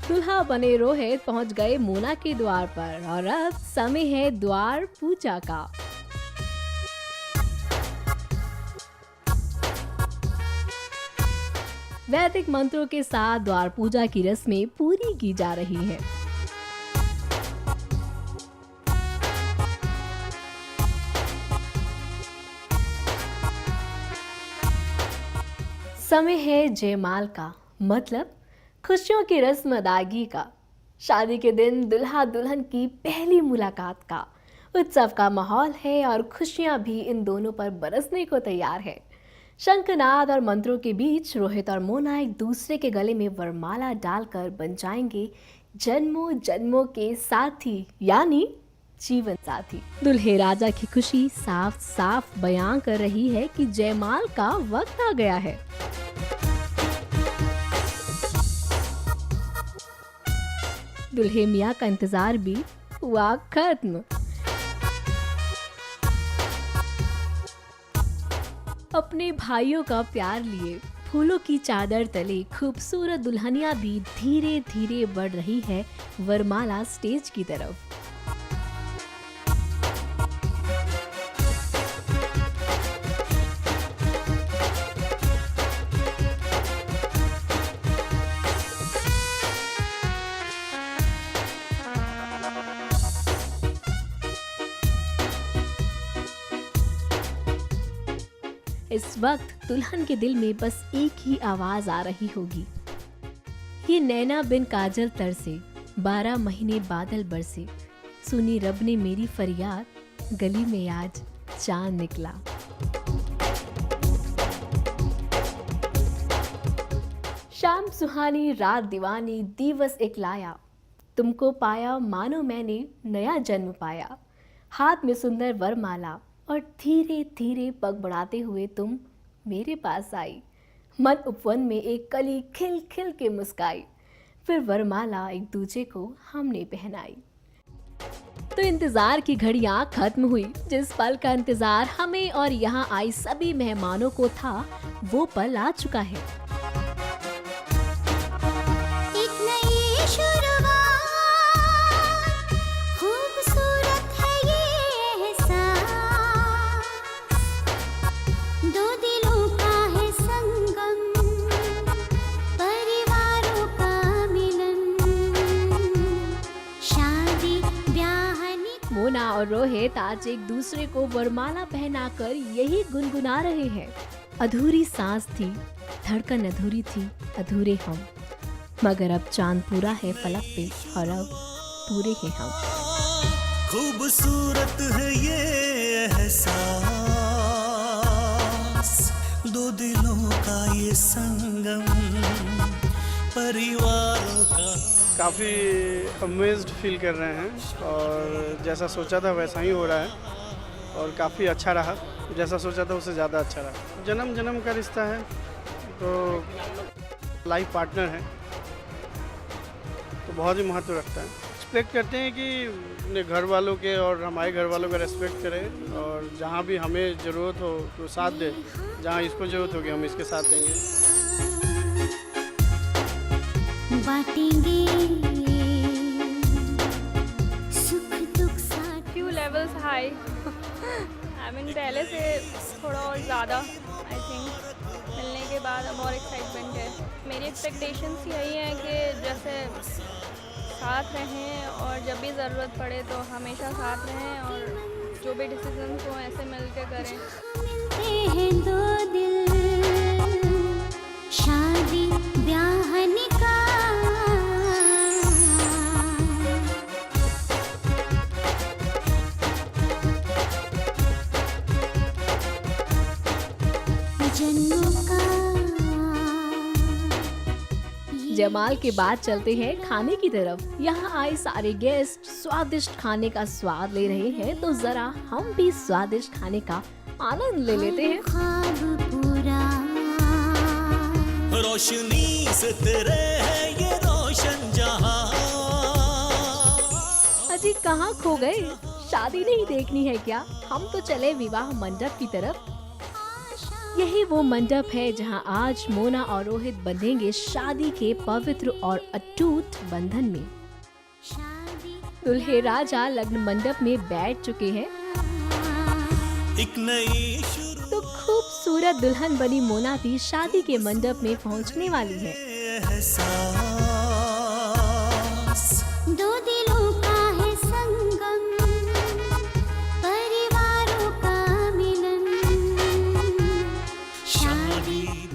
दूल्हा बने रोहित पहुंच गए मोना के द्वार पर और अब समय है द्वार पूजा का। वैदिक मंत्रों के साथ द्वार पूजा की रस्में पूरी की जा रही हैं। समय है जयमाल का, मतलब खुशियों की रस्म अदायगी का। शादी के दिन दुल्हा दुल्हन की पहली मुलाकात का उत्सव का माहौल है और खुशियां भी इन दोनों पर बरसने को तैयार है। शंखनाद और मंत्रों के बीच रोहित और मोना एक दूसरे के गले में वरमाला डालकर बन जाएंगे जन्मों जन्मों के साथी, यानी जीवन साथी। दुल्हे राजा की खुशी साफ साफ बयां कर रही है कि जयमाल का वक्त आ गया है। दुल्हे मियाँ का इंतजार भी हुआ खत्म। अपने भाइयों का प्यार लिए फूलों की चादर तले खूबसूरत दुल्हनिया भी धीरे धीरे बढ़ रही है वरमाला स्टेज की तरफ। इस वक्त दुल्हन के दिल में बस एक ही आवाज आ रही होगी, ये नैना बिन काजल तरसे, 12 महीने बादल बरसे, सुनी रब ने मेरी फरियाद, गली में आज चांद निकला। शाम सुहानी रात दीवानी दिवस एक लाया, तुमको पाया मानो मैंने नया जन्म पाया। हाथ में सुंदर वरमाला और धीरे धीरे पग बढ़ाते हुए तुम मेरे पास आई। मन उपवन में एक कली खिल खिल के मुस्काई, फिर वरमाला एक दूजे को हमने पहनाई। तो इंतजार की घड़ियां खत्म हुई। जिस पल का इंतजार हमें और यहाँ आई सभी मेहमानों को था, वो पल आ चुका है। मोना और रोहित आज एक दूसरे को वरमाला पहनाकर यही गुनगुना रहे हैं, अधूरी सांस थी, धड़कन अधूरी थी, अधूरे हम, मगर अब चांद पूरा है फलक पे और अब पूरे हैं हम। खूबसूरत है ये एहसास, दो दिलों का ये संगम, परिवारों का। काफ़ी अमेज्ड फील कर रहे हैं और जैसा सोचा था वैसा ही हो रहा है और काफ़ी अच्छा रहा। जैसा सोचा था उससे ज़्यादा अच्छा रहा। जन्म जन्म का रिश्ता है तो लाइफ पार्टनर है तो बहुत ही महत्व रखता है। एक्सपेक्ट करते हैं कि अपने घर वालों के और हमारे घर वालों का रेस्पेक्ट करें और जहाँ भी हमें ज़रूरत हो तो साथ दे, जहाँ इसको ज़रूरत होगी हम इसके साथ देंगे। Few levels high I mean पहले से थोड़ा और ज़्यादा आई थिंक मिलने के बाद अब और एक्साइटमेंट है। मेरी एक्सपेक्टेशंस यही हैं कि जैसे साथ रहें और जब भी ज़रूरत पड़े तो हमेशा साथ रहें और जो भी डिसीजंस हो ऐसे मिल के करें। शादी ब्याह निकाह जमाल के बाद चलते हैं खाने की तरफ। यहाँ आए सारे गेस्ट स्वादिष्ट खाने का स्वाद ले रहे हैं, तो जरा हम भी स्वादिष्ट खाने का आनंद ले लेते हैं। रोशनी से तेरे है ये रोशन जहां। अजी कहाँ खो गए? शादी नहीं देखनी है क्या? हम तो चले विवाह मंडप की तरफ। यही वो मंडप है जहां आज मोना और रोहित बंधेंगे शादी के पवित्र और अटूट बंधन में। दुल्हे राजा लग्न मंडप में बैठ चुके हैं एक नई शुरू तो खूबसूरत दुल्हन बनी मोना भी शादी के मंडप में पहुंचने वाली है। एहसास दो दिलों का है संगम, परिवारों का मिलन, शादी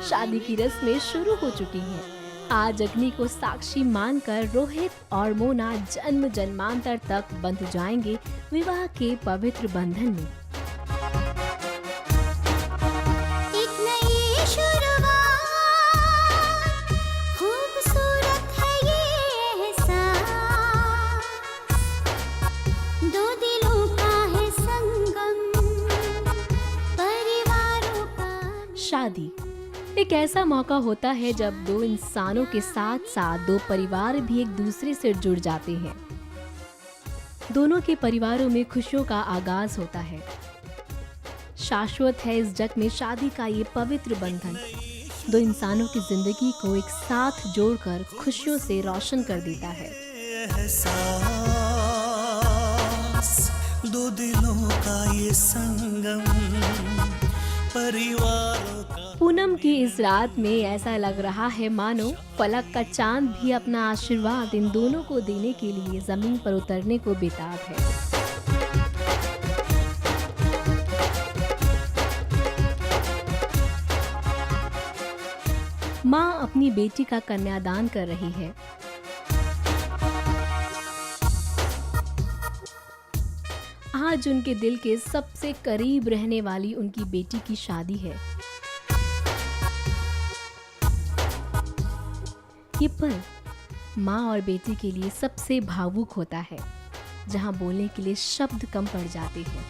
शादी की रस्में शुरू हो चुकी हैं। आज अग्नि को साक्षी मानकर रोहित और मोना जन्म जन्मांतर तक बंध जाएंगे विवाह के पवित्र बंधन में। एक नई शुरुआत, खूबसूरत है ये एहसास, दो दिलों का है संगम, परिवारों का शादी एक ऐसा मौका होता है जब दो इंसानों के साथ साथ दो परिवार भी एक दूसरे से जुड़ जाते हैं। दोनों के परिवारों में खुशियों का आगाज होता है। शाश्वत है इस जग में शादी का ये पवित्र बंधन। दो इंसानों की जिंदगी को एक साथ जोड़कर खुशियों से रोशन कर देता है। एहसास दो दिलों का ये संगम, परिवारों का पूनम की इस रात में ऐसा लग रहा है मानो फलक का चांद भी अपना आशीर्वाद इन दोनों को देने के लिए जमीन पर उतरने को बेताब है। माँ अपनी बेटी का कन्यादान कर रही है। आज उनके दिल के सबसे करीब रहने वाली उनकी बेटी की शादी है। ये पल माँ और बेटी के लिए सबसे भावुक होता है, जहाँ बोलने के लिए शब्द कम पड़ जाते हैं।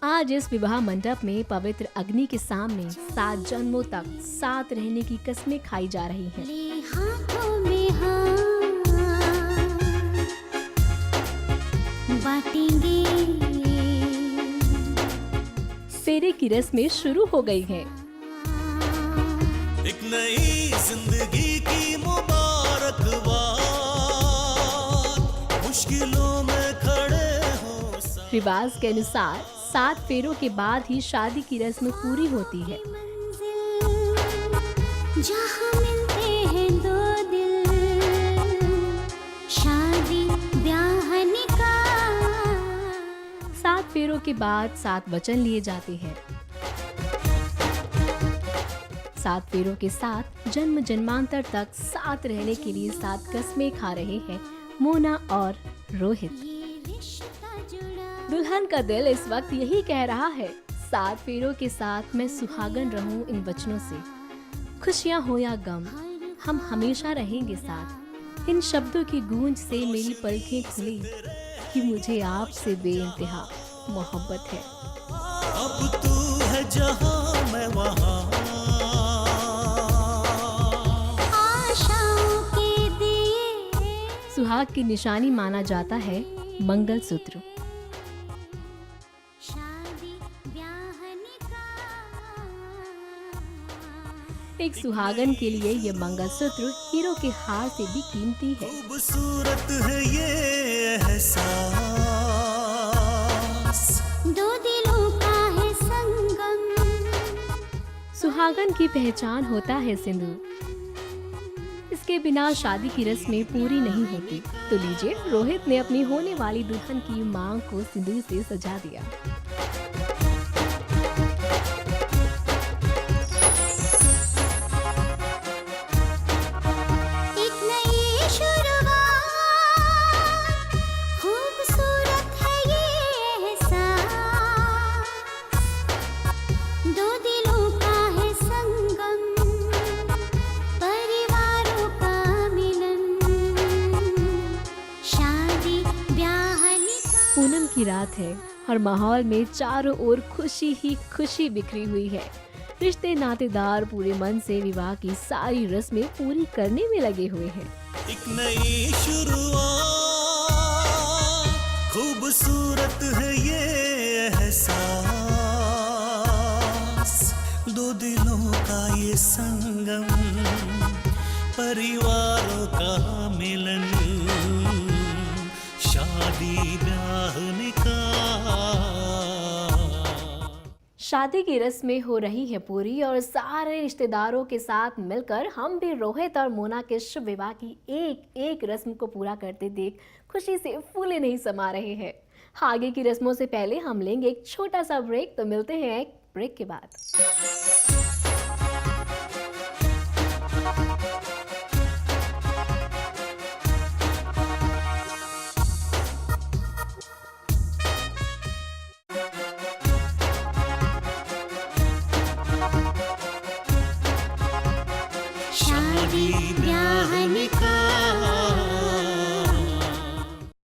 आज इस विवाह मंडप में पवित्र अग्नि के सामने 7 जन्मों तक साथ रहने की कस्में खाई जा रही हैं। ले हाथों में हाथ, बांटेंगे फेरे की रस्में शुरू हो गई हैं। एक नई जिंदगी की मुबारकबाद, मुश्किलों में खड़े हो सा- रिवाज के अनुसार 7 फेरों के बाद ही शादी की रस्म पूरी होती है। मंजिल जहाँ मिलते हैं दो दिल, शादी ब्याह निकाह 7 फेरों के बाद 7 वचन लिए जाते हैं। 7 फेरों के साथ जन्म जन्मांतर तक साथ रहने के लिए 7 कस्में खा रहे हैं मोना और रोहित। ये रिश्ता जुड़ा दुल्हन का दिल इस वक्त यही कह रहा है, 7 फेरों के साथ मैं सुहागन रहूं इन वचनों से। खुशियां हो या गम, हम हमेशा रहेंगे साथ। इन शब्दों की गूंज से मेरी पलकें खुली कि मुझे आपसे बेइंतहा मोहब्बत है। अब तू है जहां मैं वहां, आशाओं के दिए सुहाग की निशानी माना जाता है मंगलसूत्र। शादी ब्याह निकाह एक सुहागन के लिए ये मंगलसूत्र हीरो के हार से भी कीमती है। खूबसूरत है ये एहसास, दो दिलों का है संगम, सुहागन की पहचान होता है सिंदूर। इसके बिना शादी की रस्में पूरी नहीं होती। तो लीजिए, रोहित ने अपनी होने वाली दुल्हन की मांग को सिंदूर से सजा दिया। एक नई शुरुआत, खूबसूरत है ये एहसास, दो दिलों का है संगम, परिवारों का मिलन, की रात है और माहौल में चारों ओर खुशी ही खुशी बिखरी हुई है। रिश्ते नातेदार पूरे मन से विवाह की सारी रस्में पूरी करने में लगे हुए हैं। एक नई शुरुआत, खूबसूरत है ये एहसास, दो दिलों का ये संगम, परिवारों का मिलन, शादी ब्याह निकाह। शादी की रस्में हो रही है पूरी और सारे रिश्तेदारों के साथ मिलकर हम भी रोहित और मोना के शुभ विवाह की एक एक रस्म को पूरा करते देख खुशी से फूले नहीं समा रहे हैं। आगे की रस्मों से पहले हम लेंगे एक छोटा सा ब्रेक, तो मिलते हैं एक ब्रेक के बाद। शादी ब्याह निकाह